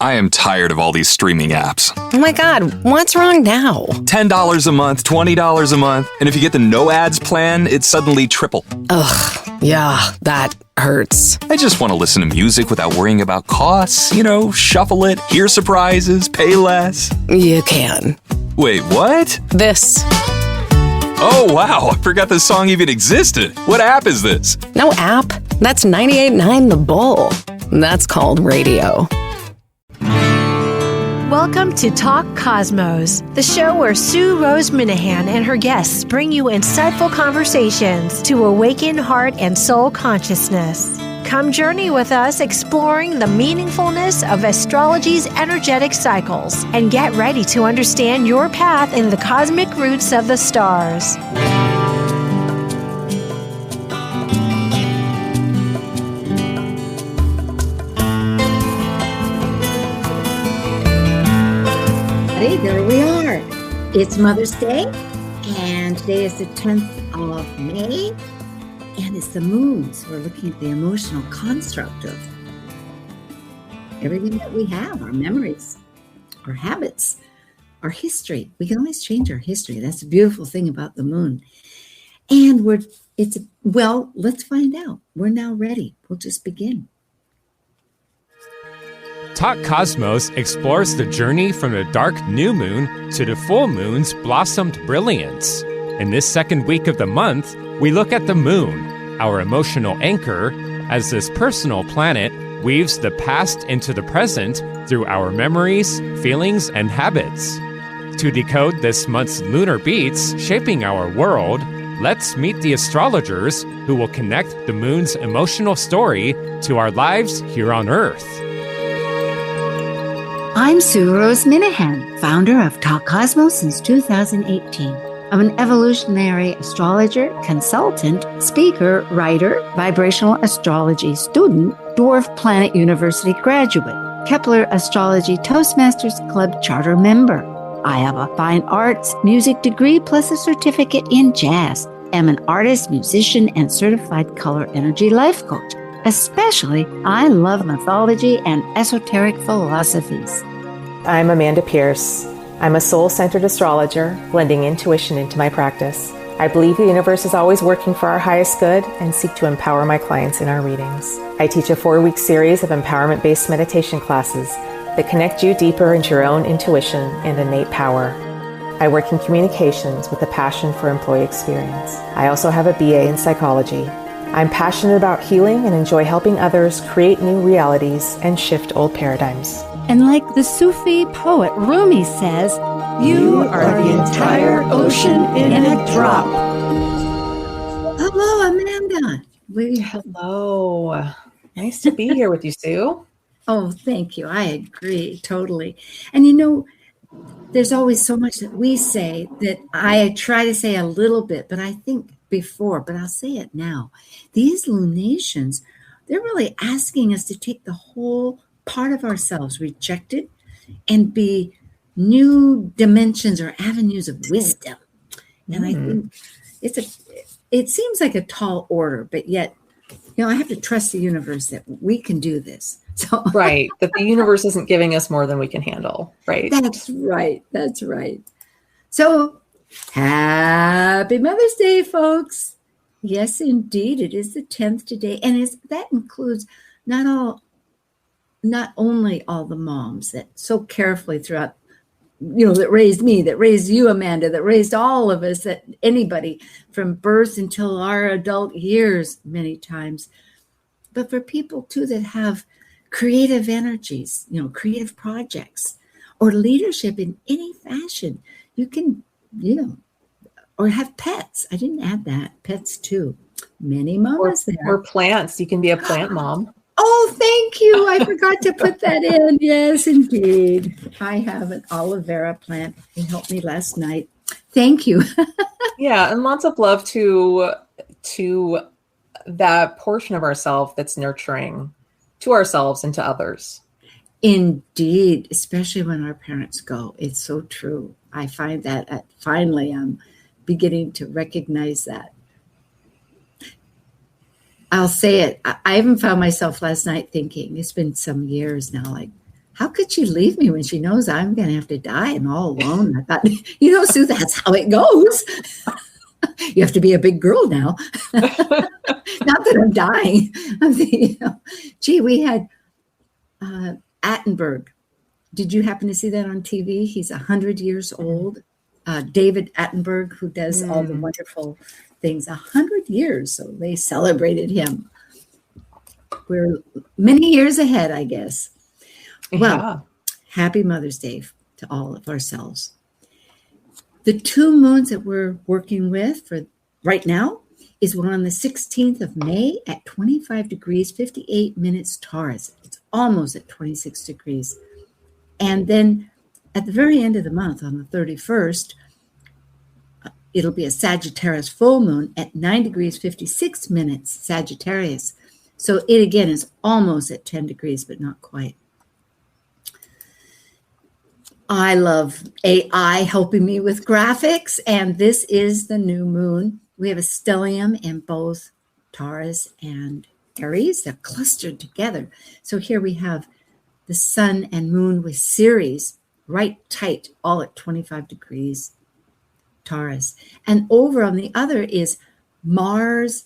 I am tired of all these streaming apps. Oh my God, what's wrong now? $10 a month, $20 a month, and if you get the no ads plan, it's suddenly triple. Ugh, yeah, that hurts. I just want to listen to music without worrying about costs, shuffle it, hear surprises, pay less. You can. Wait, what? This. Oh, wow, I forgot this song even existed. What app is this? No app. That's 98.9 The Bull. That's called radio. Welcome to Talk Cosmos, the show where Sue Rose Minahan and her guests bring you insightful conversations to awaken heart and soul consciousness. Come journey with us exploring the meaningfulness of astrology's energetic cycles and get ready to understand your path in the cosmic roots of the stars. There we are. It's Mother's Day, and today is the 10th of May, and it's the moon. So we're looking at the emotional construct of everything that we have, our memories, our habits, our history. We can always change our history. That's the beautiful thing about the moon. And let's find out. We're now ready. We'll just begin. Talk Cosmos explores the journey from the dark new moon to the full moon's blossomed brilliance. In this second week of the month, we look at the moon, our emotional anchor, as this personal planet weaves the past into the present through our memories, feelings, and habits. To decode this month's lunar beats shaping our world, let's meet the astrologers who will connect the moon's emotional story to our lives here on Earth. I'm Sue Rose Minahan, founder of Talk Cosmos since 2018. I'm an evolutionary astrologer, consultant, speaker, writer, vibrational astrology student, Dwarf Planet University graduate, Kepler Astrology Toastmasters Club charter member. I have a fine arts music degree plus a certificate in jazz. I'm an artist, musician, and certified color energy life coach. Especially, I love mythology and esoteric philosophies. I'm Amanda Pierce. I'm a soul-centered astrologer, blending intuition into my practice. I believe the universe is always working for our highest good and seek to empower my clients in our readings. I teach a 4-week series of empowerment-based meditation classes that connect you deeper into your own intuition and innate power. I work in communications with a passion for employee experience. I also have a BA in psychology. I'm passionate about healing and enjoy helping others create new realities and shift old paradigms. And like the Sufi poet Rumi says, you are the entire ocean in a drop. Hello, Amanda. Hello. Nice to be here with you, Sue. Oh, thank you. I agree totally. And there's always so much that we say that I try to say a little bit, but I think before, but I'll say it now. These lunations, they're really asking us to take the whole part of ourselves rejected and be new dimensions or avenues of wisdom. And I think it seems like a tall order, but yet, I have to trust the universe that we can do this. So right. That the universe isn't giving us more than we can handle. Right. That's right. That's right. So happy Mother's Day, folks. Yes, indeed. It is the 10th today. And that includes not only all the moms that so carefully throughout, that raised me, that raised you, Amanda, that raised all of us, that anybody from birth until our adult years many times, but for people too that have creative energies, creative projects or leadership in any fashion. You can, or have pets. I didn't add that. Pets too. Many mamas there. Or plants. You can be a plant mom. Oh, thank you. I forgot to put that in. Yes, indeed. I have an aloe vera plant. It helped me last night. Thank you. Yeah, and lots of love to that portion of ourselves that's nurturing to ourselves and to others. Indeed, especially when our parents go. It's so true. I find that finally I'm beginning to recognize that. I'll say it. I even found myself last night thinking, it's been some years now, like how could she leave me when she knows I'm going to have to die and all alone? I thought, Sue, that's how it goes. You have to be a big girl now. Not that I'm dying. I'm thinking, gee, we had Attenborough. Did you happen to see that on TV? He's 100 years old. David Attenborough, who does all the wonderful things, 100 years. So they celebrated him. We're many years ahead, I guess. Well, happy Mother's Day to all of ourselves. The 2 moons that we're working with for right now is one on the 16th of May at 25 degrees, 58 minutes Taurus. It's almost at 26 degrees. And then at the very end of the month, on the 31st, it'll be a Sagittarius Full Moon at 9 degrees, 56 minutes Sagittarius. So it, again, is almost at 10 degrees, but not quite. I love AI helping me with graphics, and this is the new moon. We have a stellium in both Taurus and Aries. They're clustered together. So here we have the sun and moon with Ceres right tight, all at 25 degrees Taurus. And over on the other is Mars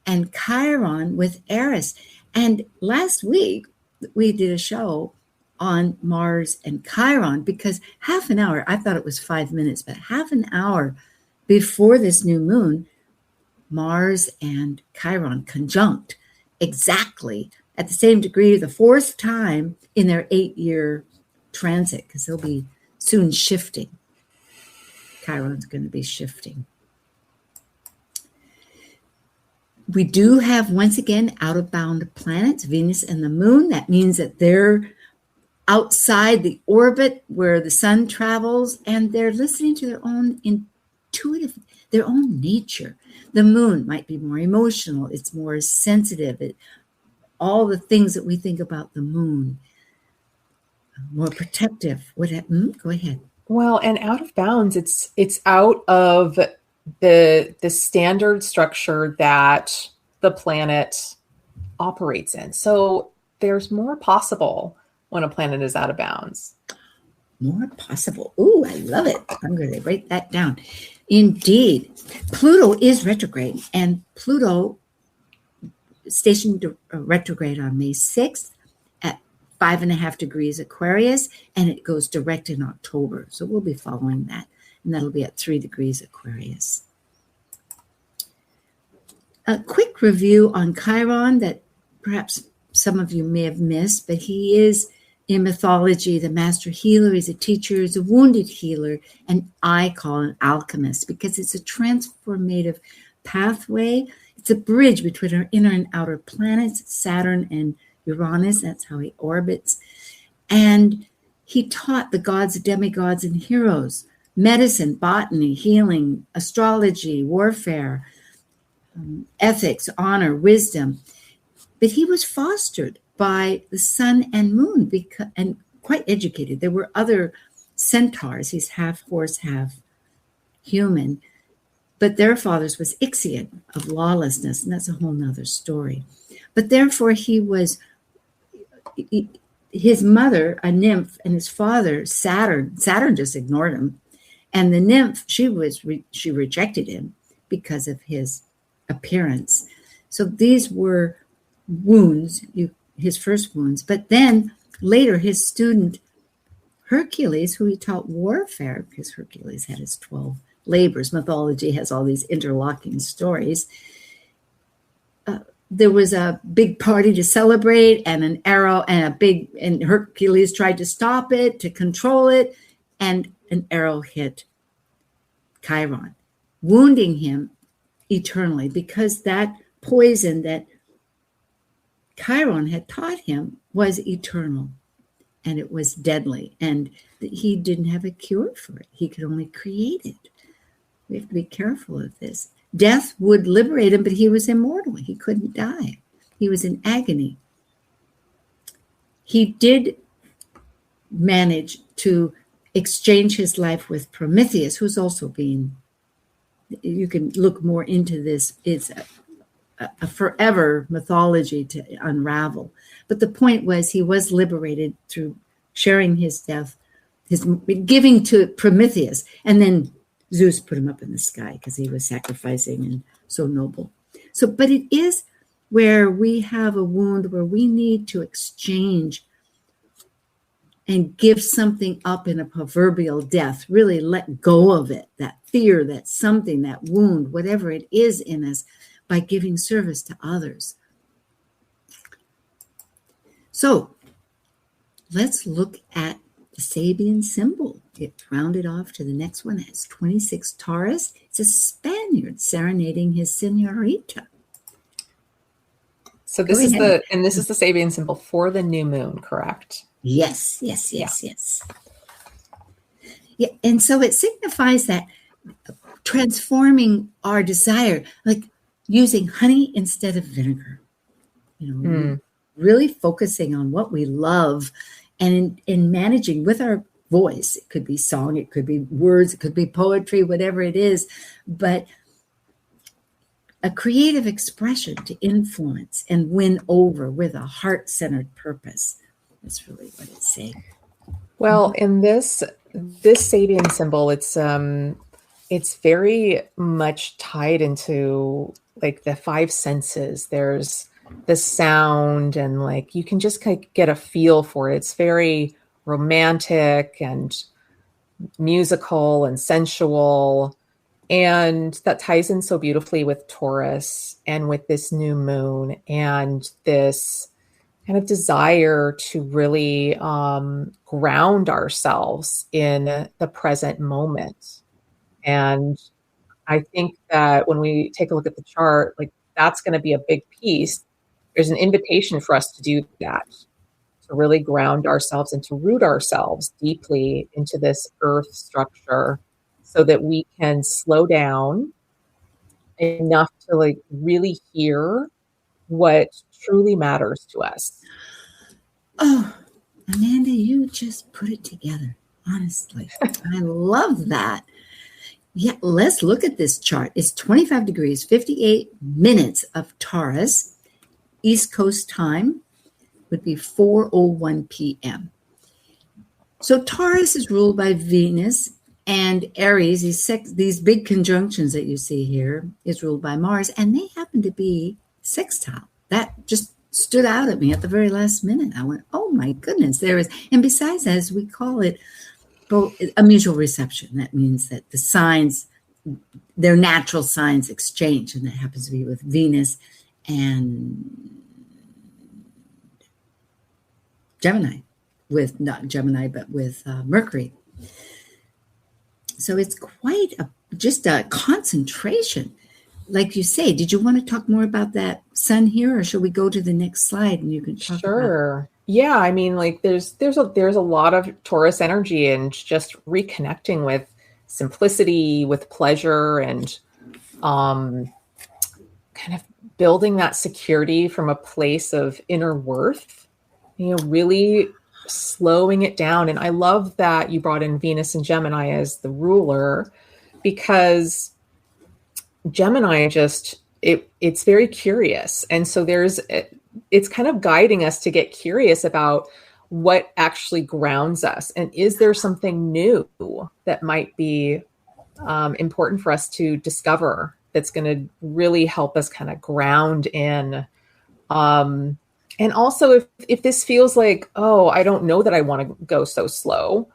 and Chiron with Eris. And last week we did a show on Mars and Chiron because half an hour, I thought it was 5 minutes, but half an hour before this new moon, Mars and Chiron conjunct exactly at the same degree the 4th time in their 8-year transit, because they'll be soon shifting. Chiron's going to be shifting. We do have, once again, out-of-bound planets, Venus and the moon. That means that they're outside the orbit where the sun travels, and they're listening to their own intuitive, their own nature. The moon might be more emotional. It's more sensitive. All the things that we think about the moon, more protective. Go ahead. Well, and out of bounds, it's out of the standard structure that the planet operates in. So there's more possible when a planet is out of bounds. More possible. Ooh, I love it. I'm going to write that down. Indeed. Pluto is retrograde, and Pluto stationed retrograde on May 6th at 5.5 degrees Aquarius, and it goes direct in October. So we'll be following that, and that'll be at 3 degrees Aquarius. A quick review on Chiron that perhaps some of you may have missed, but he is in mythology the master healer. He's a teacher, he's a wounded healer, and I call an alchemist because it's a transformative pathway. It's a bridge between our inner and outer planets, Saturn and Uranus. That's how he orbits. And he taught the gods, demigods, and heroes medicine, botany, healing, astrology, warfare, ethics, honor, wisdom. But he was fostered by the sun and moon and quite educated. There were other centaurs. He's half horse, half human. But their father's was Ixion of lawlessness, and that's a whole nother story. But therefore his mother, a nymph, and his father, Saturn just ignored him. And the nymph, she rejected him because of his appearance. So these were wounds, his first wounds. But then later his student Hercules, who he taught warfare, because Hercules had his 12 labors. Mythology has all these interlocking stories. There was a big party to celebrate, and an arrow and Hercules tried to stop it, to control it, and an arrow hit Chiron, wounding him eternally, because that poison that Chiron had taught him was eternal, and it was deadly, and he didn't have a cure for it. He could only create it. We have to be careful of this. Death would liberate him, but he was immortal. He couldn't die. He was in agony. He did manage to exchange his life with Prometheus, who's also being, you can look more into this. It's a forever mythology to unravel. But the point was he was liberated through sharing his death, his giving to Prometheus. And then Zeus put him up in the sky because he was sacrificing and so noble. So, but it is where we have a wound where we need to exchange and give something up in a proverbial death, really let go of it, that fear, that something, that wound, whatever it is in us, by giving service to others. So let's look at the Sabian symbol. It rounded off to the next one. It has 26 Taurus. It's a Spaniard serenading his señorita. So this is the Sabian symbol for the new moon, correct? Yes. Yeah, and so it signifies that transforming our desire, like using honey instead of vinegar. Really focusing on what we love, and in managing with our voice. It could be song, it could be words, it could be poetry, whatever it is, but a creative expression to influence and win over with a heart-centered purpose. That's really what it's saying. Well, in this Sabian symbol, it's very much tied into like the five senses. There's the sound, and like you can just kind of get a feel for it. It's very romantic and musical and sensual. And that ties in so beautifully with Taurus and with this new moon and this kind of desire to really ground ourselves in the present moment. And I think that when we take a look at the chart, like that's going to be a big piece. There's an invitation for us to do that, to really ground ourselves and to root ourselves deeply into this earth structure so that we can slow down enough to like really hear what truly matters to us. Oh, Amanda, you just put it together. Honestly, I love that. Yeah, let's look at this chart. It's 25 degrees, 58 minutes of Taurus. East Coast time would be 4:01 p.m. So Taurus is ruled by Venus, and Aries, these big conjunctions that you see here, is ruled by Mars, and they happen to be sextile. That just stood out at me at the very last minute. I went, oh my goodness, there is. And besides that, as we call it, a mutual reception. That means that the signs, their natural signs exchange, and that happens to be with Venus and Gemini, with not Gemini, but with Mercury. So it's quite just a concentration. Like you say, did you want to talk more about that sun here, or should we go to the next slide and you can talk Sure. Yeah, I mean, like there's a lot of Taurus energy and just reconnecting with simplicity, with pleasure, and kind of building that security from a place of inner worth, really slowing it down. And I love that you brought in Venus and Gemini as the ruler, because Gemini it's very curious. And so it's kind of guiding us to get curious about what actually grounds us. And is there something new that might be important for us to discover that's going to really help us kind of ground in? And also if this feels like, oh, I don't know that I want to go so slow,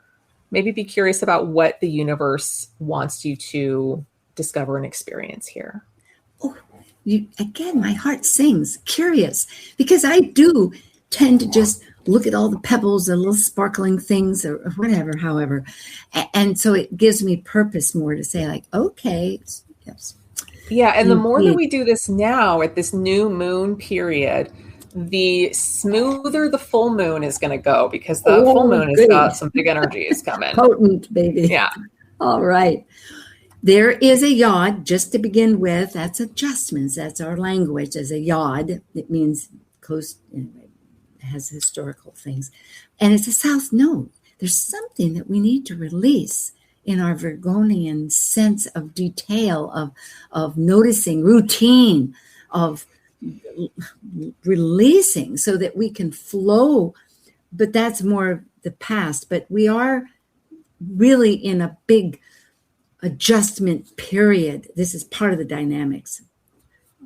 maybe be curious about what the universe wants you to discover and experience here. Oh, again, my heart sings, curious, because I do tend to just look at all the pebbles and little sparkling things or whatever, however. And so it gives me purpose more to say like, okay, yes. Yeah. And the more that we do this now at this new moon period, the smoother the full moon is going to go, because the full moon has got some big energies coming. Potent, baby. Yeah. All right. There is a yod, just to begin with. That's adjustments. That's our language as a yod. It means close, anyway, it has historical things. And it's a south node. There's something that we need to release in our Virgonian sense of detail, of noticing, routine, of releasing so that we can flow. But that's more the past, but we are really in a big adjustment period. This is part of the dynamics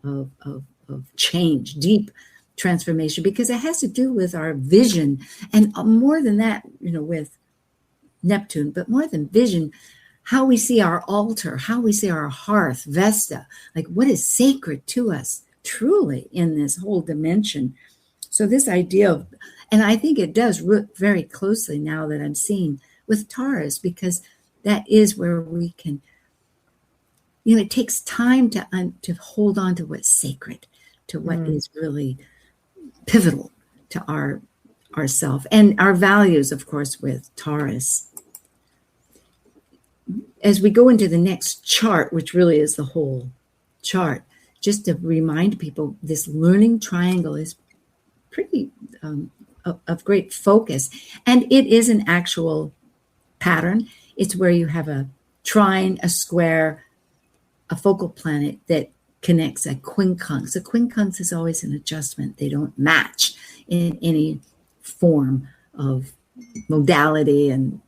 of change, deep transformation, because it has to do with our vision. And more than that, with Neptune, but more than vision, how we see our altar, how we see our hearth, Vesta, like what is sacred to us truly in this whole dimension. So this idea of, and I think it does root very closely now that I'm seeing with Taurus, because that is where we can, it takes time to hold on to what's sacred, to what is really pivotal to ourself and our values, of course, with Taurus. As we go into the next chart, which really is the whole chart, just to remind people, this learning triangle is pretty of great focus. And it is an actual pattern. It's where you have a trine, a square, a focal planet that connects a quincunx. A quincunx is always an adjustment. They don't match in any form of modality and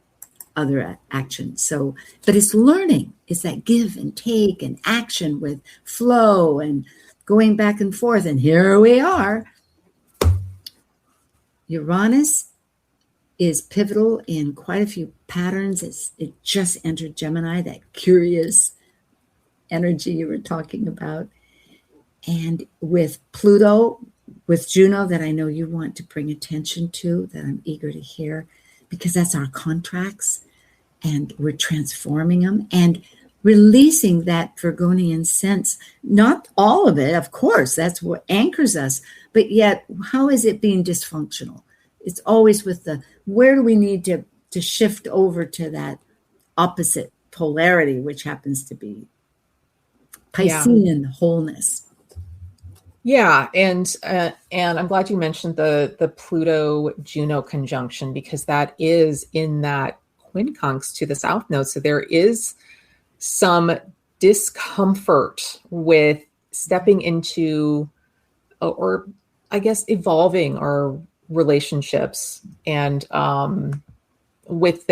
other action. So, but it's learning. It's that give and take and action with flow and going back and forth. And here we are. Uranus is pivotal in quite a few patterns. It just entered Gemini, that curious energy you were talking about. And with Pluto, with Juno, that I know you want to bring attention to, that I'm eager to hear, because that's our contracts and we're transforming them and releasing that Virgonian sense. Not all of it, of course, that's what anchors us, but yet how is it being dysfunctional? It's always with where do we need to shift over to that opposite polarity, which happens to be Piscean wholeness. Yeah, and I'm glad you mentioned the Pluto-Juno conjunction, because that is in that quincunx to the south node. So there is some discomfort with stepping into, or I guess evolving our relationships, and with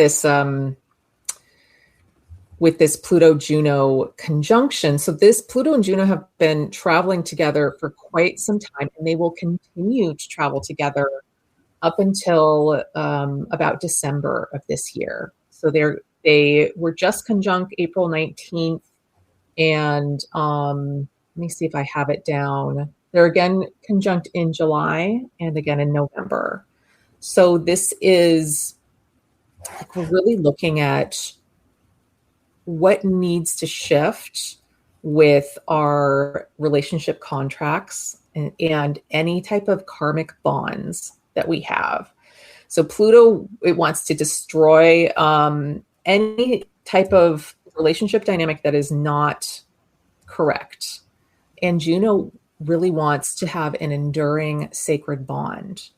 this Pluto-Juno conjunction. So this Pluto and Juno have been traveling together for quite some time, and they will continue to travel together up until about December of this year. So they were just conjunct April 19th. And let me see if I have it down. They're again conjunct in July and again in November. So this is, like, we're really looking at what needs to shift with our relationship contracts and any type of karmic bonds that we have. So Pluto, it wants to destroy any type of relationship dynamic that is not correct. And Juno really wants to have an enduring sacred bond.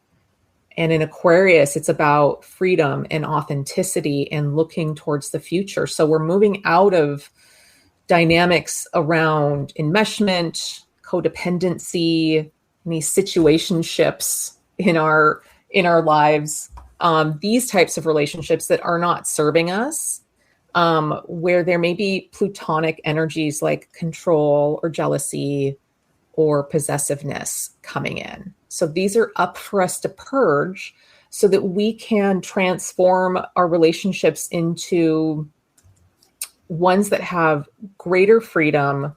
And in Aquarius, it's about freedom and authenticity and looking towards the future. So we're moving out of dynamics around enmeshment, codependency, these situationships in our lives, these types of relationships that are not serving us, where there may be plutonic energies like control or jealousy or possessiveness coming in. So these are up for us to purge so that we can transform our relationships into ones that have greater freedom,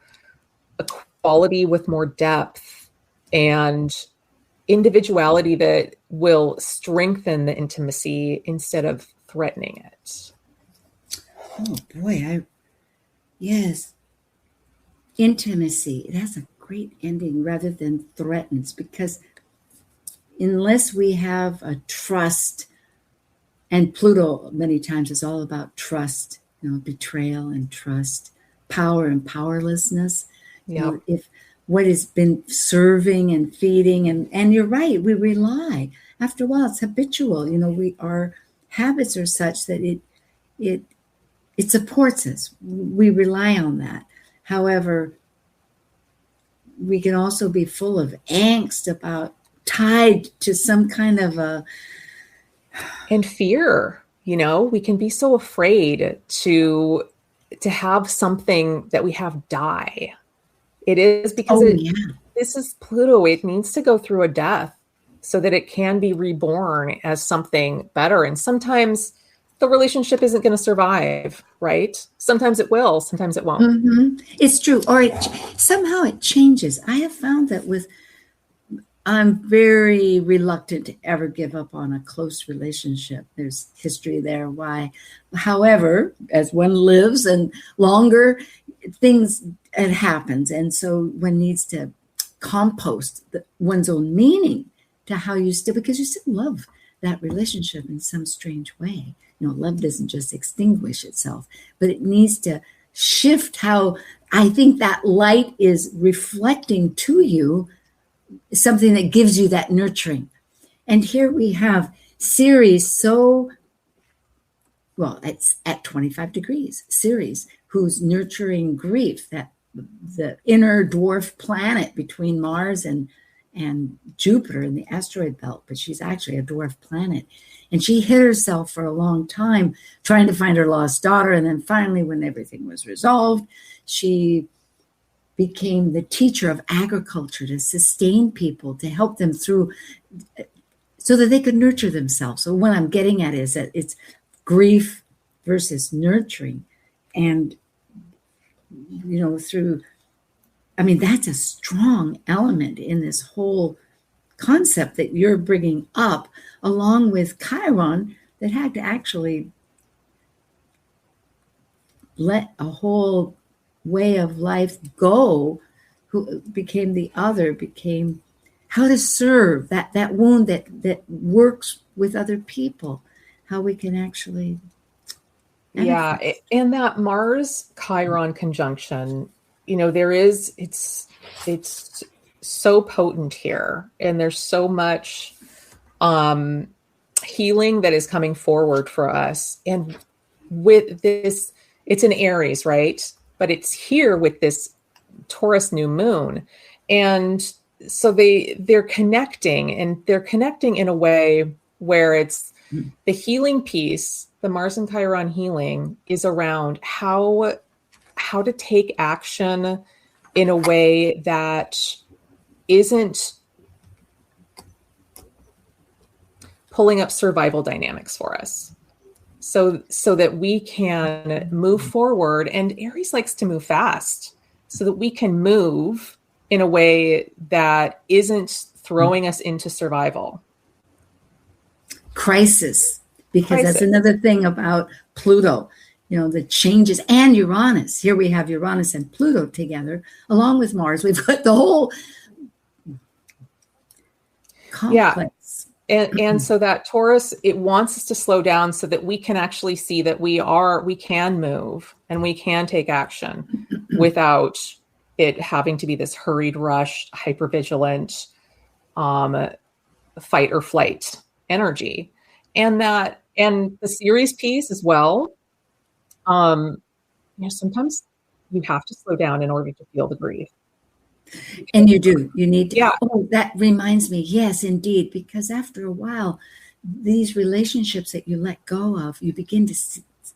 equality with more depth, and individuality that will strengthen the intimacy instead of threatening it. Oh boy, yes. Intimacy, that's a great ending rather than threatens, because unless we have a trust, and Pluto many times is all about trust, betrayal and trust, power and powerlessness. Yeah. If what has been serving and feeding, and you're right, we rely. After a while, it's habitual. Our habits are such that it supports us. We rely on that. However, we can also be full of angst about, tied to some kind of And fear, we can be so afraid to have something that we have die. It is because this is Pluto. It needs to go through a death so that it can be reborn as something better. And sometimes the relationship isn't going to survive, right? Sometimes it will, sometimes it won't. Mm-hmm. It's true. Or somehow it changes. I have found that I'm very reluctant to ever give up on a close relationship. There's history there why. However, as one lives and longer, it happens. And so one needs to compost one's own meaning to how you because you still love that relationship in some strange way. Love doesn't just extinguish itself, but it needs to shift how I think that light is reflecting to you something that gives you that nurturing. And here we have Ceres, it's at 25 degrees, Ceres, who's nurturing grief, that the inner dwarf planet between Mars and Jupiter in the asteroid belt, but she's actually a dwarf planet. And she hid herself for a long time trying to find her lost daughter. And then finally, when everything was resolved, she became the teacher of agriculture to sustain people, to help them through so that they could nurture themselves. So what I'm getting at is that it's grief versus nurturing. And, that's a strong element in this whole concept that you're bringing up, along with Chiron, that had to actually let a whole way of life go, who became how to serve that wound that works with other people, how we can actually manifest. And that Mars Chiron conjunction, it's so potent here, and there's so much healing that is coming forward for us. And with this, it's in Aries, right? But it's here with this Taurus New Moon. And so they're connecting in a way where it's the healing piece. The Mars and Chiron healing is around how to take action in a way that isn't pulling up survival dynamics for us. So that we can move forward. And Aries likes to move fast so that we can move in a way that isn't throwing us into survival. Crisis, because that's another thing about Pluto, the changes, and Uranus. Here we have Uranus and Pluto together, along with Mars. We've got the whole complex. And so that Taurus, it wants us to slow down so that we can actually see that we can move and we can take action without it having to be this hurried, rushed, hypervigilant, fight or flight energy. And the Ceres piece as well. Sometimes you have to slow down in order to feel the grief. And you do. You need to. Yeah. Oh, that reminds me. Yes, indeed. Because after a while, these relationships that you let go of, you begin to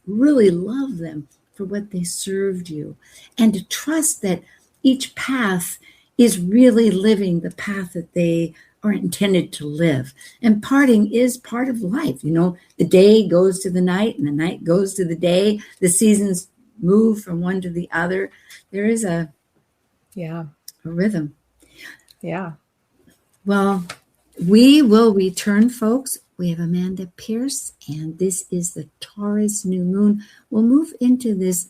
really love them for what they served you, and to trust that each path is really living the path that they are intended to live. And parting is part of life. The day goes to the night and the night goes to the day. The seasons move from one to the other. There is a rhythm. Yeah. Well, we will return, folks. We have Amanda Pierce, and this is the Taurus New Moon. We'll move into this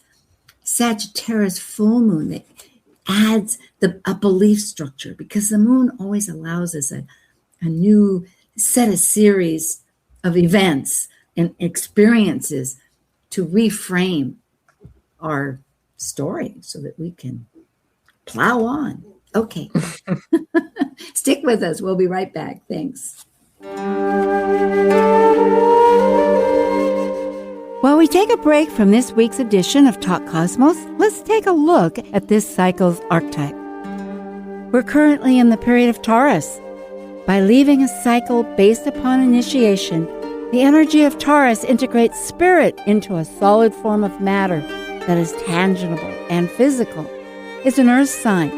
Sagittarius Full Moon that adds a belief structure, because the moon always allows us a new set of series of events and experiences to reframe our story so that we can plow on. Okay. Stick with us. We'll be right back. Thanks. While we take a break from this week's edition of Talk Cosmos, let's take a look at this cycle's archetype. We're currently in the period of Taurus. By leaving a cycle based upon initiation, The energy of Taurus integrates spirit into a solid form of matter that is tangible and physical. It's an earth sign,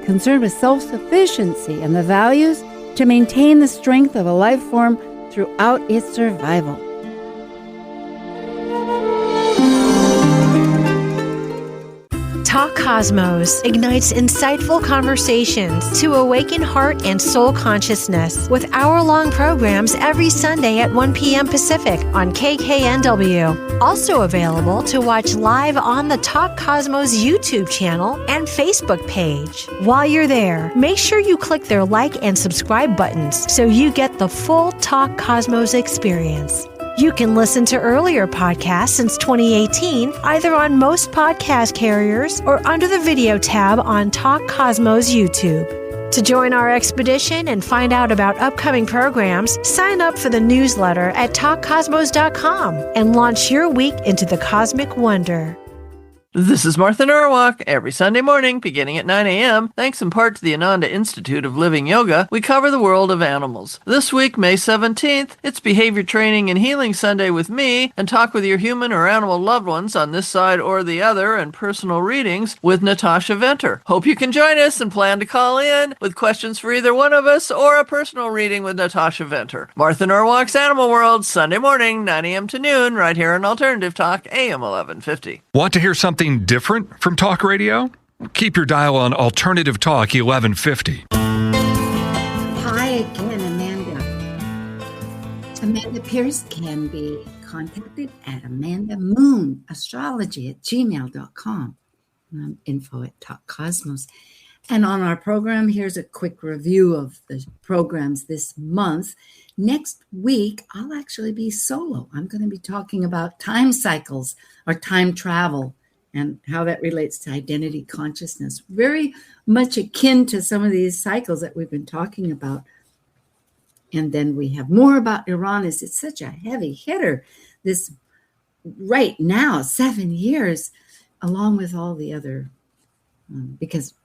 concerned with self-sufficiency and the values to maintain the strength of a life form throughout its survival. Talk Cosmos ignites insightful conversations to awaken heart and soul consciousness with hour-long programs every Sunday at 1 p.m. Pacific on KKNW. Also available to watch live on the Talk Cosmos YouTube channel and Facebook page. While you're there, make sure you click their like and subscribe buttons so you get the full Talk Cosmos experience. You can listen to earlier podcasts since 2018, either on most podcast carriers or under the video tab on Talk Cosmos YouTube. To join our expedition and find out about upcoming programs, sign up for the newsletter at talkcosmos.com and launch your week into the cosmic wonder. This is Martha Norwalk. Every Sunday morning, beginning at 9 a.m., thanks in part to the Ananda Institute of Living Yoga, we cover the world of animals. This week, May 17th, it's Behavior Training and Healing Sunday with me, and talk with your human or animal loved ones on this side or the other, and personal readings with Natasha Venter. Hope you can join us and plan to call in with questions for either one of us or a personal reading with Natasha Venter. Martha Norwalk's Animal World, Sunday morning, 9 a.m. to noon, right here on Alternative Talk, AM 1150. Want to hear something different from talk radio? Keep your dial on Alternative Talk 1150. Hi again, Amanda. Amanda Pierce can be contacted at amandamoonastrology@gmail.com. Info at Talk Cosmos. And on our program, here's a quick review of the programs this month. Next week, I'll actually be solo. I'm going to be talking about time cycles or time travel and how that relates to identity consciousness. Very much akin to some of these cycles that we've been talking about. And then we have more about Uranus. It's such a heavy hitter this right now, 7 years, along with all the other, because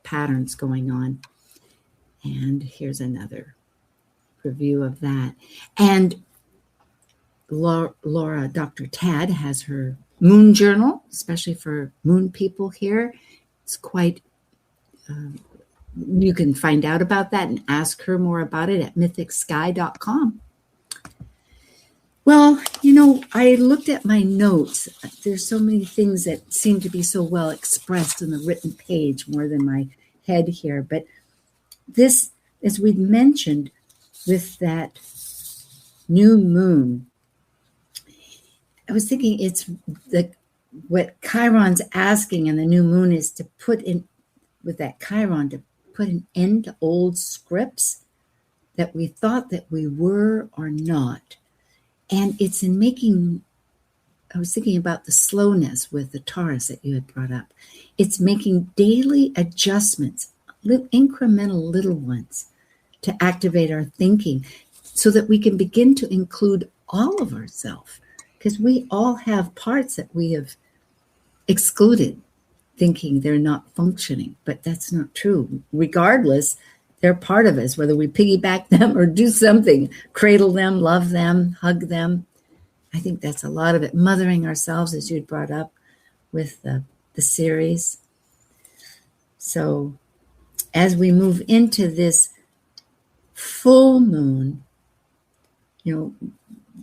patterns going on. And here's another review of that. And Laura, Dr. Tad, has her Moon Journal, especially for Moon people here. It's quite, you can find out about that and ask her more about it at mythicsky.com. Well, I looked at my notes. There's so many things that seem to be so well expressed in the written page, more than my head here. But this, as we'd mentioned, with that new moon, I was thinking it's what Chiron's asking in the new moon is to put in, with that Chiron, to put an end to old scripts that we thought that we were or not. And it's in making, I was thinking about the slowness with the Taurus that you had brought up. It's making daily adjustments, incremental little ones, to activate our thinking so that we can begin to include all of ourselves. Because we all have parts that we have excluded, thinking they're not functioning, but that's not true. Regardless, they're part of us, whether we piggyback them or do something, cradle them, love them, hug them. I think that's a lot of it. Mothering ourselves, as you'd brought up with the series. So as we move into this full moon,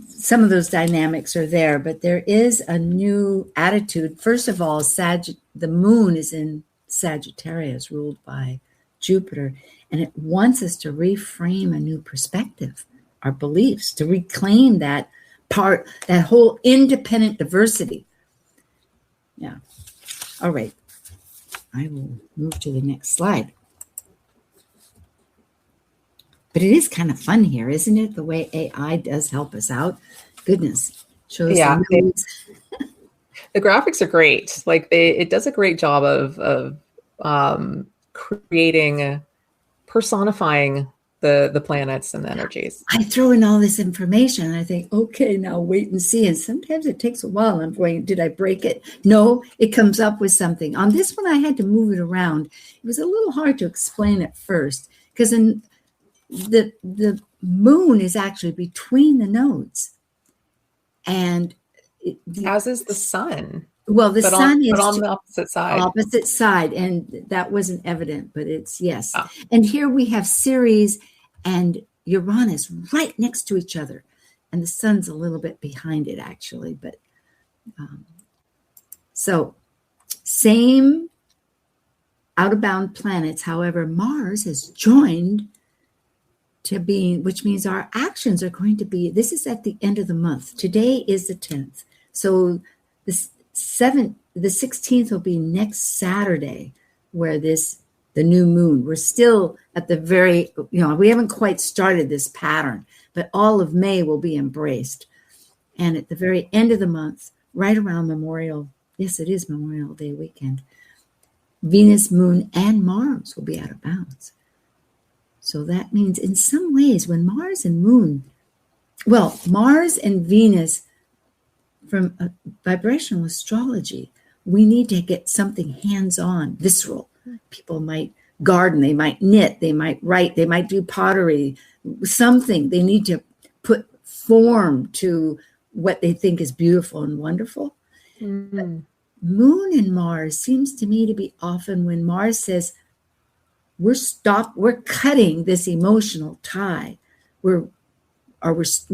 some of those dynamics are there, but there is a new attitude. First of all, the moon is in Sagittarius, ruled by Jupiter, and it wants us to reframe a new perspective, our beliefs, to reclaim that part, that whole independent diversity. Yeah. All right. I will move to the next slide. But it is kind of fun here, isn't it? The way AI does help us out. Goodness. Shows the graphics are great. It does a great job of creating, personifying the planets and the energies. I throw in all this information and I think, okay, now wait and see. And sometimes it takes a while. I'm going, did I break it? No, it comes up with something. On this one, I had to move it around. It was a little hard to explain at first because the moon is actually between the nodes. And as is the sun. Well, the sun is on the opposite side. Opposite side, and that wasn't evident, but it's yes. Oh. And here we have Ceres and Uranus right next to each other, and the sun's a little bit behind it actually. But so same out of bound planets. However, Mars has joined to being, which means our actions are going to be. This is at the end of the month. Today is the 10th, so the 16th will be next Saturday, where the new moon. We're still at the very, we haven't quite started this pattern, but all of May will be embraced. And at the very end of the month, right around Memorial, yes, it is Memorial Day weekend, Venus, Moon, and Mars will be out of bounds. So that means in some ways when Mars and Venus, from a vibrational astrology, we need to get something hands-on, visceral. People might garden, they might knit, they might write, they might do pottery, something. They need to put form to what they think is beautiful and wonderful. Mm-hmm. Moon and Mars seems to me to be often when Mars says, we're cutting this emotional tie. We're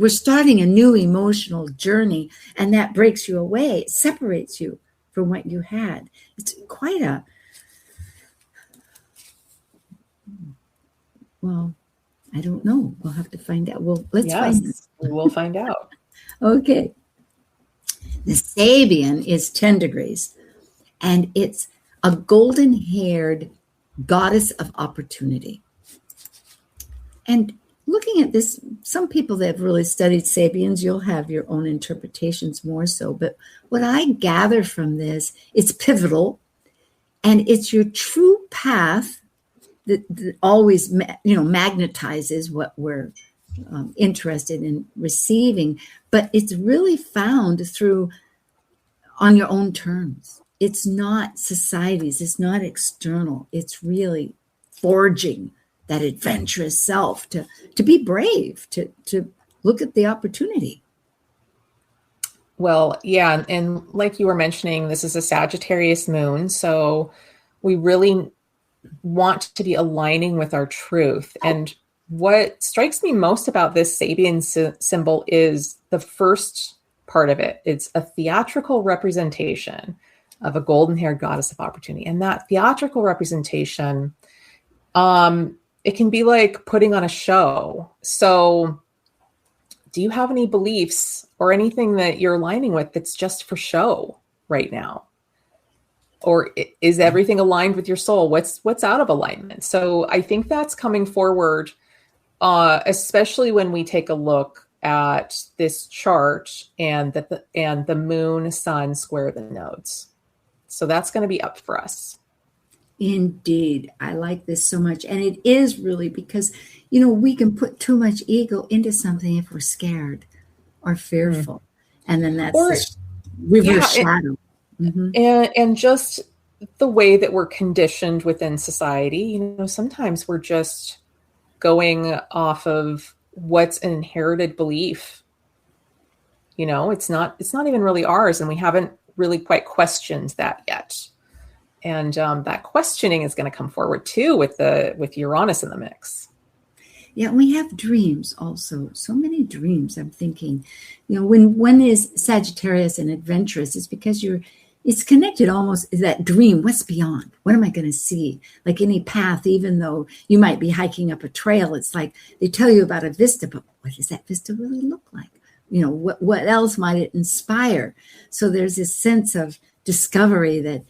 starting a new emotional journey, and that breaks you away. It separates you from what you had. It's quite I don't know. We'll have to find out. Let's find out. We'll find out. Okay. The Sabian is 10 degrees, and it's a golden-haired goddess of opportunity. And looking at this, some people that have really studied Sabians, you'll have your own interpretations more so. But what I gather from this, it's pivotal, and it's your true path that always, magnetizes what we're interested in receiving. But it's really found on your own terms. It's not society's, it's not external. It's really forging that adventurous self to be brave, to look at the opportunity. Well, yeah. And like you were mentioning, this is a Sagittarius moon. So we really want to be aligning with our truth. And what strikes me most about this Sabian symbol is the first part of it. It's a theatrical representation of a golden-haired goddess of opportunity. And that theatrical representation, it can be like putting on a show. So do you have any beliefs or anything that you're aligning with that's just for show right now? Or is everything aligned with your soul? What's out of alignment? So I think that's coming forward, especially when we take a look at this chart and the moon, sun square the nodes. So that's going to be up for us. Indeed. I like this so much. And it is really because, we can put too much ego into something if we're scared or fearful. Mm-hmm. And then that's reverse shadow. Mm-hmm. And just the way that we're conditioned within society, sometimes we're just going off of what's an inherited belief. It's not even really ours, and we haven't really quite questioned that yet. And that questioning is going to come forward too with Uranus in the mix. Yeah, we have dreams also. So many dreams. I'm thinking, when is Sagittarius and adventurous? It's because it's connected almost that dream. What's beyond? What am I going to see? Like any path, even though you might be hiking up a trail, it's like they tell you about a vista, but what does that vista really look like? What else might it inspire? So there's this sense of discovery that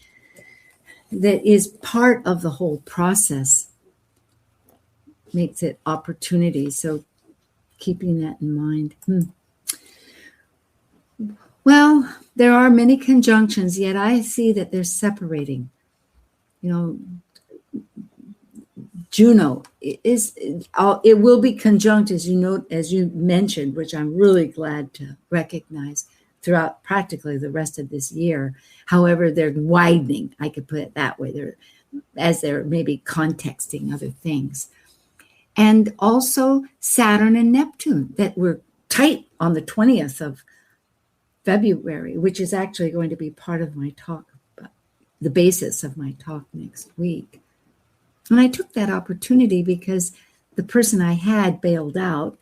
is part of the whole process, makes it opportunity. So keeping that in mind. Well, there are many conjunctions, yet I see that they're separating. Juno it will be conjunct, as you mentioned, which I'm really glad to recognize throughout practically the rest of this year. However, they're widening. I could put it that way. They're maybe contexting other things. and also Saturn and Neptune that were tight on the 20th of February, which is actually going to be part of my talk, the basis of my talk next week. And I took that opportunity because the person I had bailed out,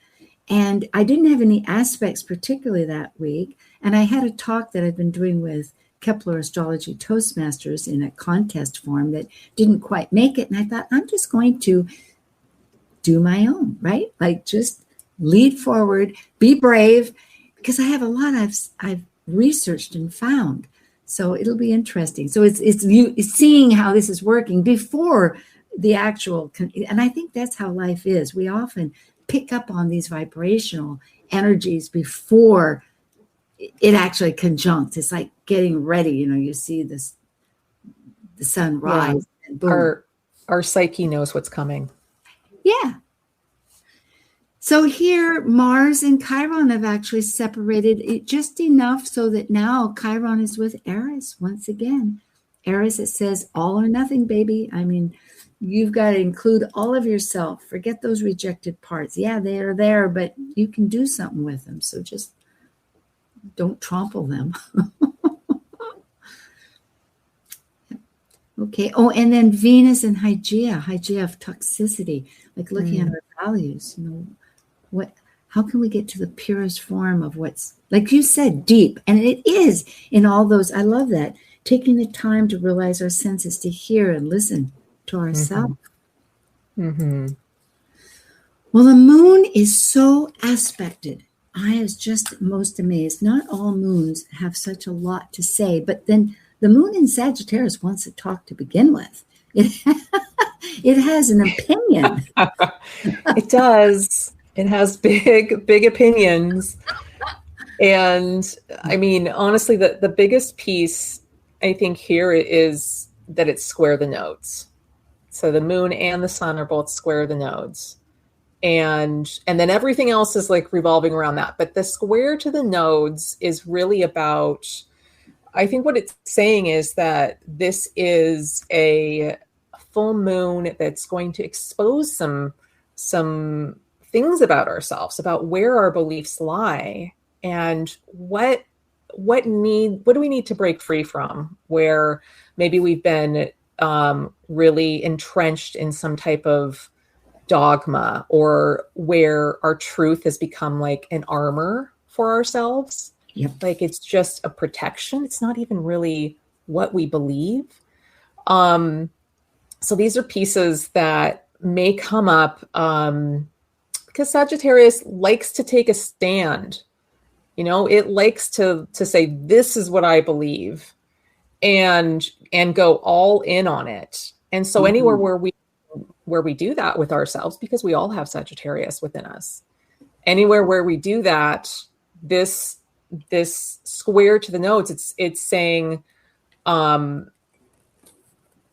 and I didn't have any aspects particularly that week. And I had a talk that I've been doing with Kepler Astrology Toastmasters in a contest form that didn't quite make it. And I thought, I'm just going to do my own, right? Like just lead forward, be brave, because I have a lot I've researched and found. So it'll be interesting. So it's seeing how this is working before the actual, and I think that's how life is. We often pick up on these vibrational energies before it actually conjuncts. It's like getting ready. You see the sun rise, and boom. Our psyche knows what's coming. Yeah. So here, Mars and Chiron have actually separated it just enough so that now Chiron is with Aries once again. Aries, it says all or nothing, baby. I mean, you've got to include all of yourself. Forget those rejected parts. Yeah, they are there, but you can do something with them. So just don't trample them. Okay. Oh, and then Venus and Hygeia of toxicity, like looking at our values. How can we get to the purest form of what's, like you said, deep? And it is in all those. I love that. Taking the time to realize our senses, to hear and listen to ourselves. Mm-hmm. Well, the moon is so aspected. I was just most amazed. Not all moons have such a lot to say, but then the moon in Sagittarius wants to talk to begin with. It has an opinion. It does. It has big opinions. And I mean, honestly, the biggest piece I think here is that it's square the nodes. So the moon and the sun are both square the nodes. And then everything else is like revolving around that. But the square to the nodes is really about, I think what it's saying is that this is a full moon that's going to expose some things about ourselves, about where our beliefs lie, and what do we need to break free from, where maybe we've been really entrenched in some type of dogma, or where our truth has become like an armor for ourselves. Yep. Like it's just a protection. It's not even really what we believe. So these are pieces that may come up because Sagittarius likes to take a stand. It likes to say, this is what I believe, and go all in on it. And so anywhere where we do that with ourselves, because we all have Sagittarius within us, anywhere where we do that, this square to the nodes, it's saying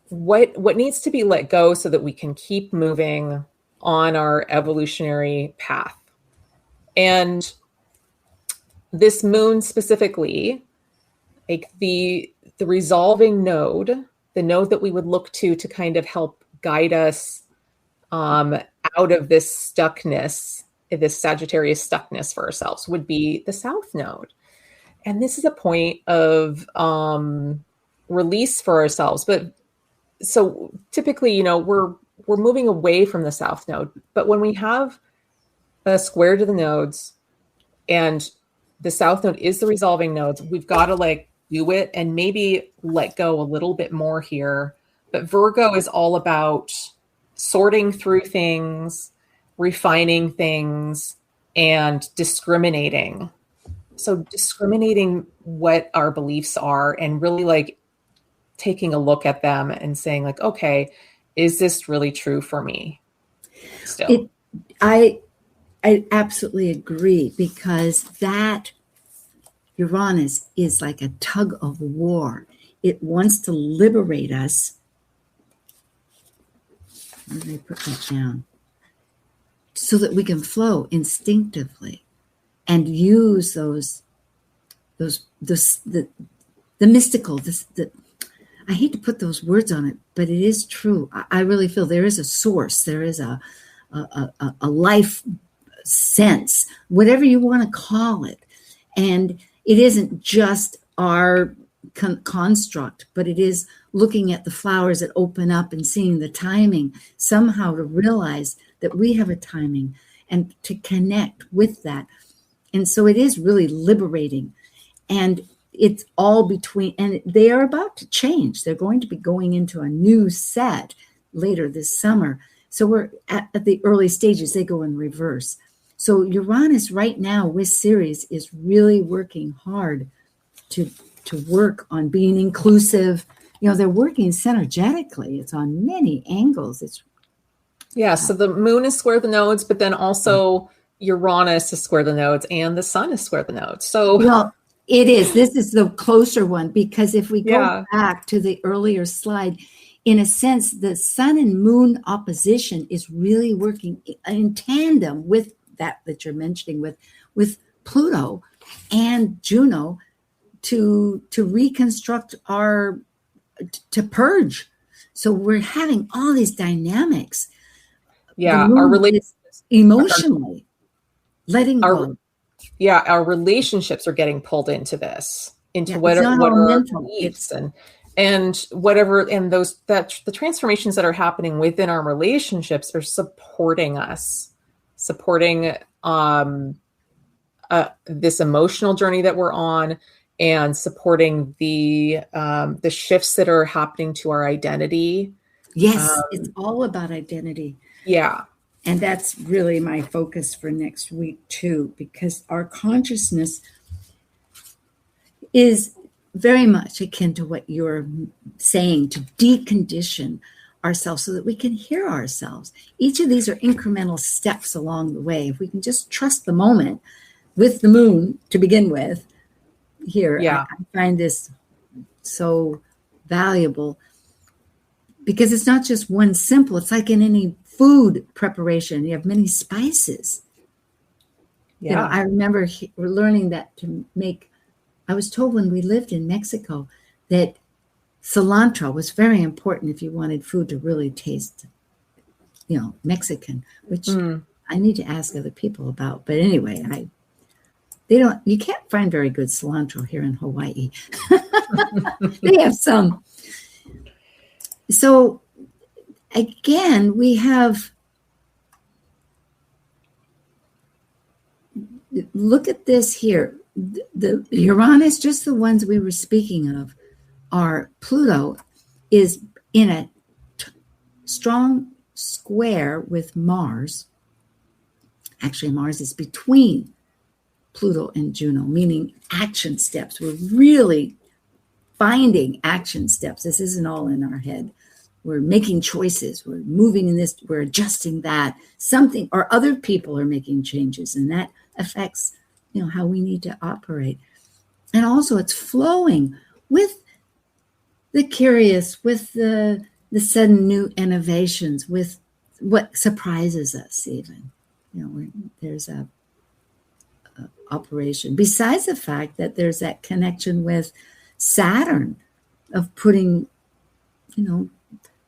what needs to be let go so that we can keep moving on our evolutionary path. And this moon specifically, like the resolving node, the node that we would look to kind of help guide us out of this stuckness, this Sagittarius stuckness for ourselves, would be the south node. And this is a point of release for ourselves. But so typically, we're moving away from the south node. But when we have a square to the nodes, and the south node is the resolving nodes, we've got to do it and maybe let go a little bit more here. But Virgo is all about sorting through things, refining things, and discriminating. So discriminating what our beliefs are, and really taking a look at them and saying okay, is this really true for me still? I absolutely agree, because that Uranus is like a tug of war. It wants to liberate us. Where did I put that down? So that we can flow instinctively and use the mystical, I hate to put those words on it, but it is true. I really feel there is a source. There is a a life sense, whatever you want to call it. And it isn't just our construct, but it is looking at the flowers that open up and seeing the timing, somehow to realize that we have a timing and to connect with that. And so it is really liberating. And it's all between, and they are about to change. They're going to be going into a new set later this summer. So we're at the early stages, they go in reverse. So Uranus right now with Ceres is really working hard to work on being inclusive. You know, they're working synergetically. It's on many angles. So the moon is square the nodes, but then also Uranus is square the nodes and the sun is square the nodes. So well, it is. This is the closer one, because if we go back to the earlier slide, in a sense, the sun and moon opposition is really working in tandem with that you're mentioning with Pluto and Juno to reconstruct to purge. So we're having all these dynamics. Yeah, our relationships emotionally letting go. Our relationships are getting pulled into this, into what are our needs and whatever, and the transformations that are happening within our relationships are supporting us, supporting this emotional journey that we're on, and supporting the shifts that are happening to our identity. Yes, it's all about identity. Yeah. And that's really my focus for next week too, because our consciousness is very much akin to what you're saying, to decondition ourselves so that we can hear ourselves. Each of these are incremental steps along the way. If we can just trust the moment with the moon to begin with here, I find this so valuable, because it's not just one simple, it's like in any food preparation, you have many spices. Yeah. You know, I remember learning that to make, I was told when we lived in Mexico that cilantro was very important if you wanted food to really taste, you know, Mexican, which I need to ask other people about. But anyway, you can't find very good cilantro here in Hawaii. They have some. So again, we have, look at this here. The Uranus, just the ones we were speaking of, are Pluto is in a strong square with Mars. Actually, Mars is between Pluto and Juno, meaning action steps. We're really finding action steps. This isn't all in our head. We're making choices. We're moving in this. We're adjusting that. Something or other people are making changes, and that affects, you know, how we need to operate. And also, it's flowing with the curious, with the sudden new innovations, with what surprises us. Even, you know, there's a operation. Besides the fact that there's that connection with Saturn of putting, you know,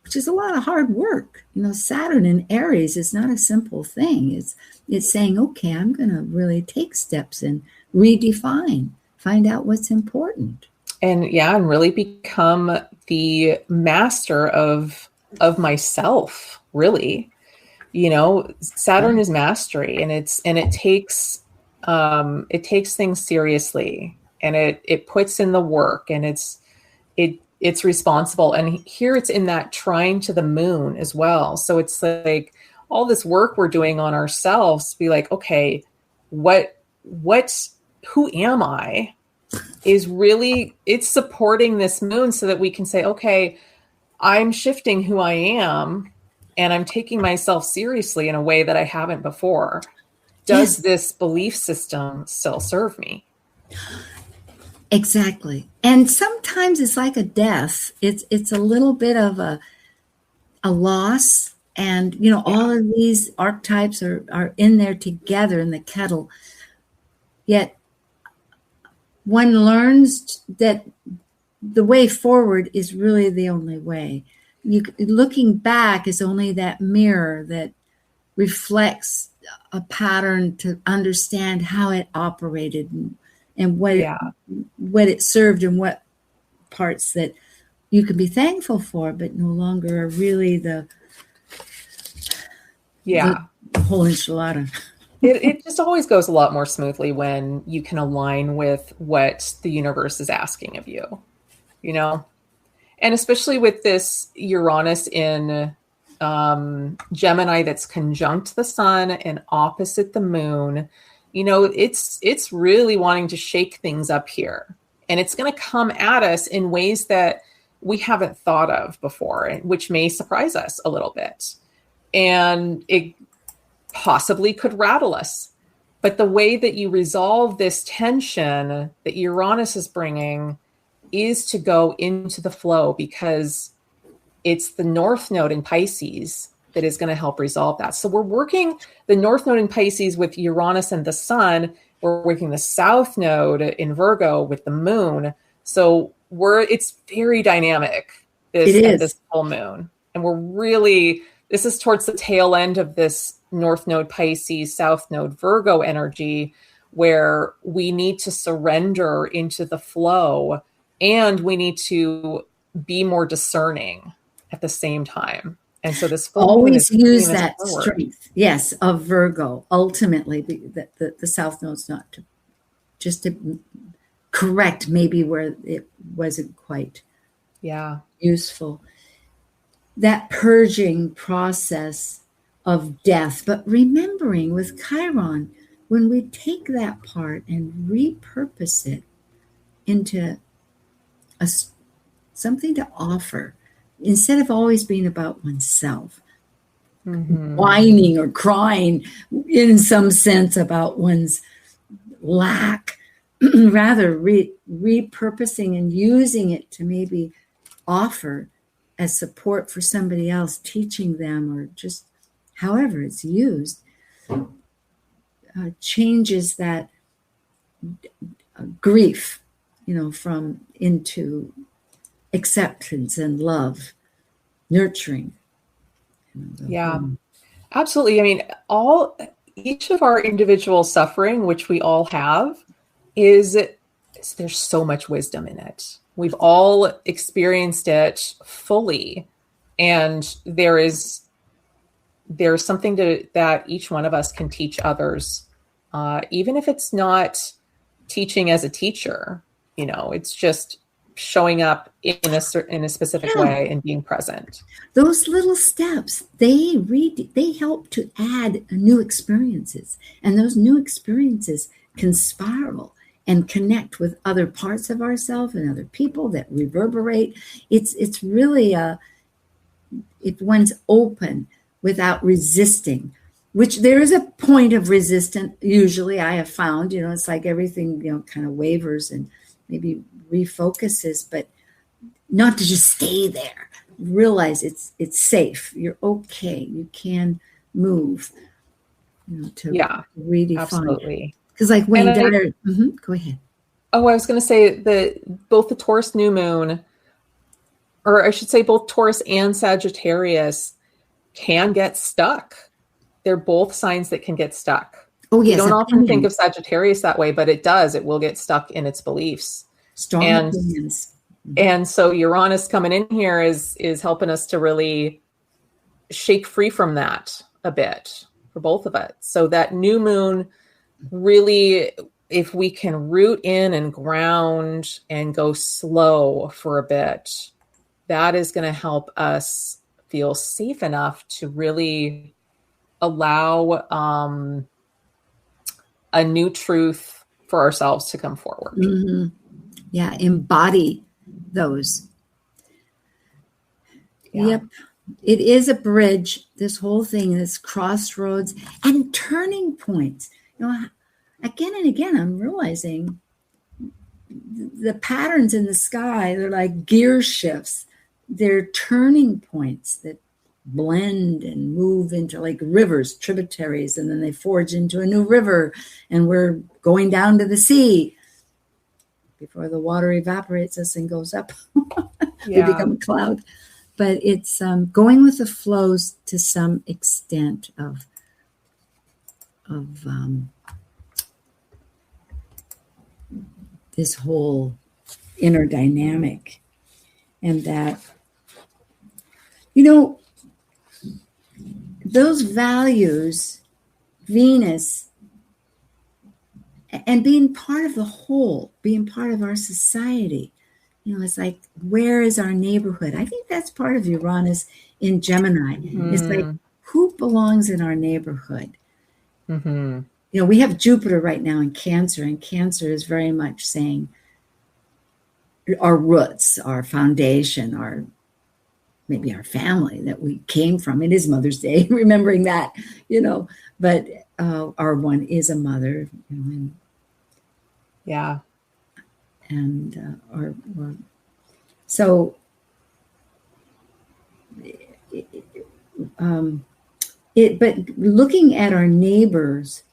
which is a lot of hard work. You know, Saturn in Aries is not a simple thing. It's saying, okay, I'm going to really take steps and redefine, find out what's important. And really become the master of myself, really. You know, Saturn is mastery, and it takes things seriously, and it puts in the work, and it's responsible. And here it's in that trine to the moon as well. So it's like all this work we're doing on ourselves to be like, okay, who am I? Is really, it's supporting this moon so that we can say, okay, I'm shifting who I am, and I'm taking myself seriously in a way that I haven't before. Does this belief system still serve me? Exactly. And sometimes it's like a death. It's a little bit of a loss. And, you know, all of these archetypes are in there together in the kettle. Yet one learns that the way forward is really the only way. Looking back is only that mirror that reflects a pattern to understand how it operated and what it served and what parts that you can be thankful for, but no longer are really the whole enchilada. It just always goes a lot more smoothly when you can align with what the universe is asking of you, you know? And especially with this Uranus in Gemini that's conjunct the sun and opposite the moon, you know, it's really wanting to shake things up here. And it's going to come at us in ways that we haven't thought of before, which may surprise us a little bit. And it possibly could rattle us. But the way that you resolve this tension that Uranus is bringing is to go into the flow, because it's the North Node in Pisces that is going to help resolve that. So we're working the North Node in Pisces with Uranus and the sun. We're working the South Node in Virgo with the moon. So it's very dynamic, this full moon. And this is towards the tail end of this North Node Pisces, South Node Virgo energy, where we need to surrender into the flow and we need to be more discerning at the same time. And so this full always use that strength, yes, of Virgo. Ultimately, the South Node's not just to correct maybe where it wasn't quite useful. That purging process of death, but remembering with Chiron, when we take that part and repurpose it into something to offer, instead of always being about oneself, whining or crying in some sense about one's lack, rather repurposing and using it to maybe offer as support for somebody else, teaching them, or just however it's used, changes that grief, from into acceptance and love, nurturing. Absolutely. I mean, each of our individual suffering, which we all have, there's so much wisdom in it. We've all experienced it fully, and there's something that each one of us can teach others, even if it's not teaching as a teacher. It's just showing up in a specific way and being present. Those little steps, they help to add new experiences, and those new experiences can spiral and connect with other parts of ourselves and other people that reverberate. It's really if one's open without resisting, which there is a point of resistance. Usually I have found, it's like everything, kind of wavers and maybe refocuses, but not to just stay there. Realize it's safe. You're okay. You can move, to redefine. Absolutely. Because like Wayne Dyer, go ahead. Oh, I was going to say that both the Taurus New Moon, or I should say both Taurus and Sagittarius, can get stuck. They're both signs that can get stuck. Oh, yes. You don't often think of Sagittarius that way, but it does. It will get stuck in its beliefs. Strong opinions. And so Uranus coming in here is helping us to really shake free from that a bit for both of us. So that new moon, really, if we can root in and ground and go slow for a bit, that is going to help us feel safe enough to really allow a new truth for ourselves to come forward. Yeah, embody those. Yep. It is a bridge, this whole thing, this crossroads and turning points. Again and again, I'm realizing the patterns in the sky, they're like gear shifts. They're turning points that blend and move into like rivers, tributaries, and then they forge into a new river, and we're going down to the sea before the water evaporates us and goes up. We become a cloud. But it's going with the flows to some extent of of this whole inner dynamic, and that, those values, Venus, and being part of the whole, being part of our society, it's like, where is our neighborhood? I think that's part of Uranus in Gemini. It's like, who belongs in our neighborhood? Mm-hmm. We have Jupiter right now in Cancer, and Cancer is very much saying our roots, our foundation, maybe our family that we came from. It is Mother's Day, remembering that, but our one is a mother, Yeah. And so but looking at our neighbors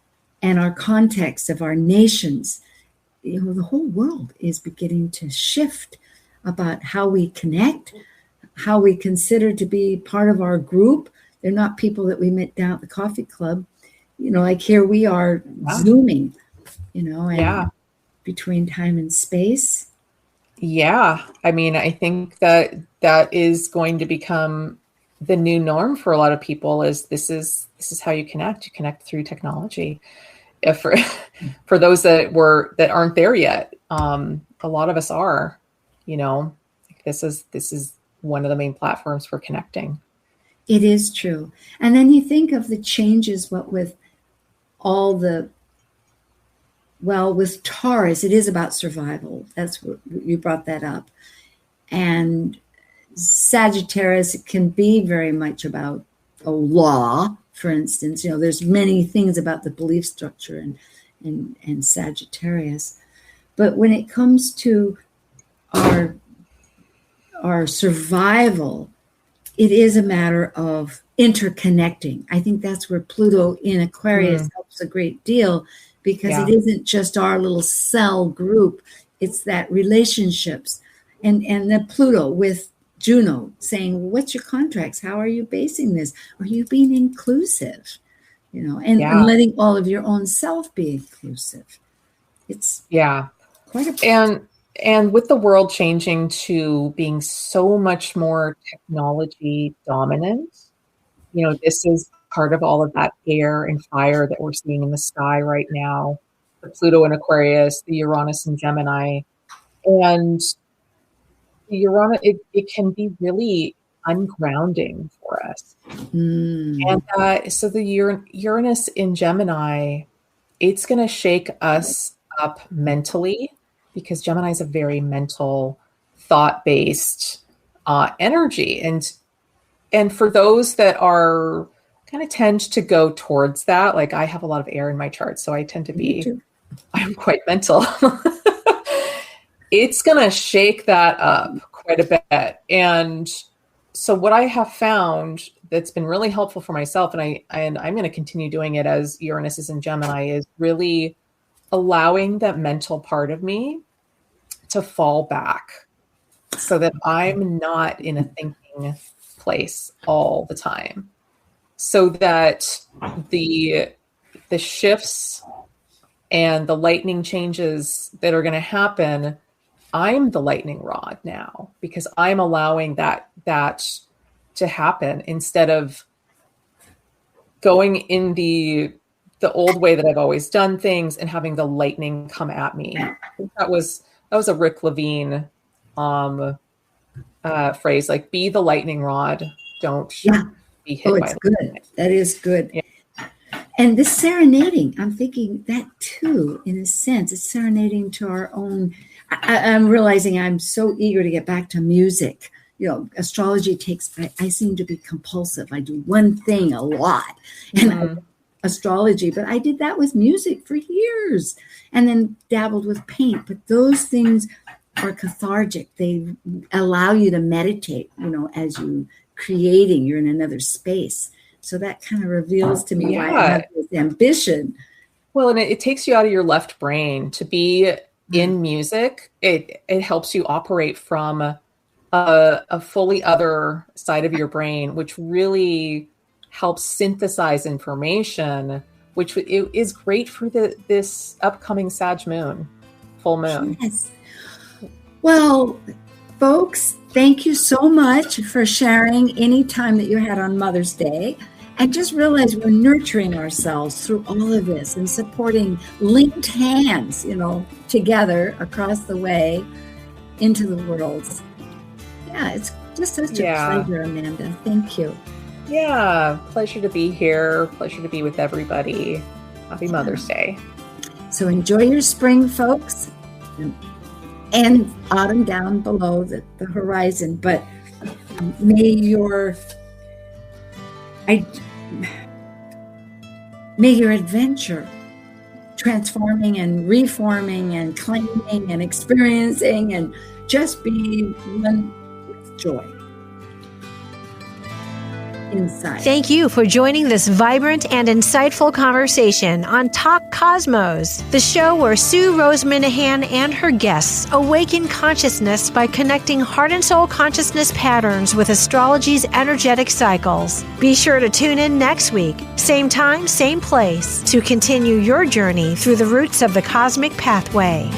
and our context of our nations, the whole world is beginning to shift about how we connect, how we consider to be part of our group. They're not people that we met down at the coffee club. Like here we are Zooming, and between time and space. Yeah. I mean, I think that is going to become the new norm for a lot of people. Is this is how you connect. You connect through technology. For those that aren't there yet, a lot of us are. This is one of the main platforms for connecting. It is true. And then you think of the changes, with all with Taurus, it is about survival. That's what you brought that up. And Sagittarius can be very much about law, for instance. There's many things about the belief structure and Sagittarius. But when it comes to our survival, it is a matter of interconnecting. I think that's where Pluto in Aquarius helps a great deal, because it isn't just our little cell group. It's that relationships. And the Pluto with Juno saying, what's your contracts? How are you basing this? Are you being inclusive? And letting all of your own self be inclusive. It's quite a... And with the world changing to being so much more technology dominant, this is part of all of that air and fire that we're seeing in the sky right now. The Pluto in Aquarius, the Uranus in Gemini. And the Uranus, it can be really ungrounding for us. And so the Uranus in Gemini, it's going to shake us up mentally, because Gemini is a very mental, thought-based energy. And for those that are kind of tend to go towards that, like I have a lot of air in my chart, so I tend to be, I'm quite mental. It's going to shake that up quite a bit. And so what I have found that's been really helpful for myself, and I'm going to continue doing it as Uranus is in Gemini, is really allowing that mental part of me to fall back so that I'm not in a thinking place all the time, so that the shifts and the lightning changes that are going to happen, I'm the lightning rod now, because I'm allowing that to happen instead of going in the old way that I've always done things and having the lightning come at me. I think that was a Rick Levine phrase, like, be the lightning rod, don't be hit by it's good. Lightning. That is good. Yeah. And this serenading, I'm thinking that too, in a sense, it's serenading to our own. I'm realizing I'm so eager to get back to music. Astrology I seem to be compulsive. I do one thing a lot, and astrology, but I did that with music for years, and then dabbled with paint. But those things are cathartic. They allow you to meditate, as you creating, you're in another space. So that kind of reveals to me why I have this ambition. Well, and it takes you out of your left brain to be in music. It helps you operate from a fully other side of your brain, which really helps synthesize information which is great for this upcoming Sag moon, full moon. Yes. Well, folks, thank you so much for sharing any time that you had on Mother's Day. And just realize we're nurturing ourselves through all of this and supporting linked hands, together across the way into the world. Yeah, it's just such a pleasure, Amanda. Thank you. Yeah, pleasure to be here. Pleasure to be with everybody. Happy Mother's Day. So enjoy your spring, folks, and autumn down below the horizon. But may your adventure transforming and reforming and claiming and experiencing and just be one with joy inside. Thank you for joining this vibrant and insightful conversation on Talk Cosmos, the show where Sue Rose Minahan and her guests awaken consciousness by connecting heart and soul consciousness patterns with astrology's energetic cycles. Be sure to tune in next week, same time, same place, to continue your journey through the roots of the cosmic pathway.